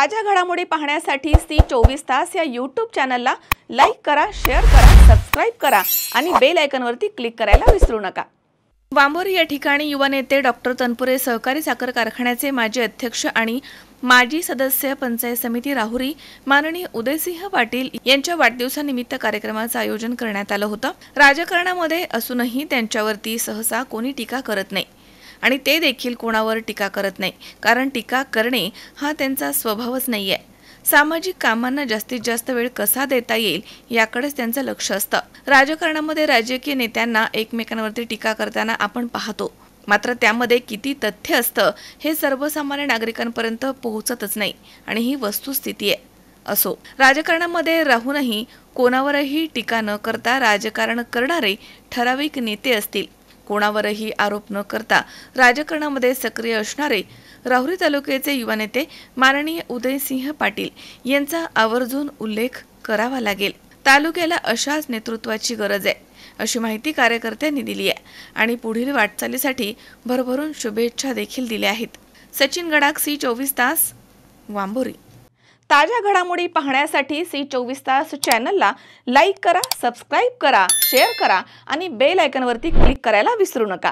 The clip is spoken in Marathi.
ताज्या घडामोडी पाहण्यासाठी सी24 तास या YouTube चॅनलला लाईक करा, शेअर करा, सबस्क्राइब करा आणि बेल आयकॉनवरती क्लिक करायला विसरू नका। वांबोरी या ठिकाणी युवा नेते डॉक्टर तनपुरे सहकारी साखर कारखान्याचे माजी अध्यक्ष आणि माजी सदस्य पंचायत समिती राहुरी माननीय उदयसिंह पाटील यांच्या वाढदिवसानिमित्त कार्यक्रमाचे आयोजन करण्यात आले होते। राजकारणामध्ये असूनही त्यांच्यावरती सहसा कोणी टीका करत नाही आणि ते देखील कोणावर टीका करत नाही, कारण टीका करणे हा त्यांचा स्वभावच नाहीये। सामाजिक कामांना जास्तीत जास्त वेळ कसा देता येईल याकडेच त्यांचं लक्ष असतं। राजकारणामध्ये राजकीय नेत्यांना एकमेकांवरती टीका करताना आपण पाहतो, मात्र त्यामध्ये किती तथ्य असतं हे सर्वसामान्य नागरिकांपर्यंत पोहोचतच नाही आणि ही वस्तुस्थिती आहे। असो, राजकारणामध्ये राहूनही कोणावरही टीका न करता राजकारण करणारे ठराविक नेते असतील, कोणावरही आरोप न करता राजकारणामध्ये सक्रिय असणारे राहुरी तालुक्याचे युवा नेते माननीय उदयसिंह पाटील यांचा आवर्जून उल्लेख करावा लागेल। तालुक्याला अशाच नेतृत्वाची गरज आहे अशी माहिती कार्यकर्त्यांनी दिली आहे आणि पुढील वाटचालीसाठी भरभरून शुभेच्छा देखील दिल्या आहेत। सचिन गडाख, सी24 तास, वांबोरी। ताज्या घडामोडी पाहण्यासाठी सी24 तास चॅनलला लाईक करा, सबस्क्राइब करा, शेअर करा आणि बेल आयकॉनवरती क्लिक करायला विसरू नका।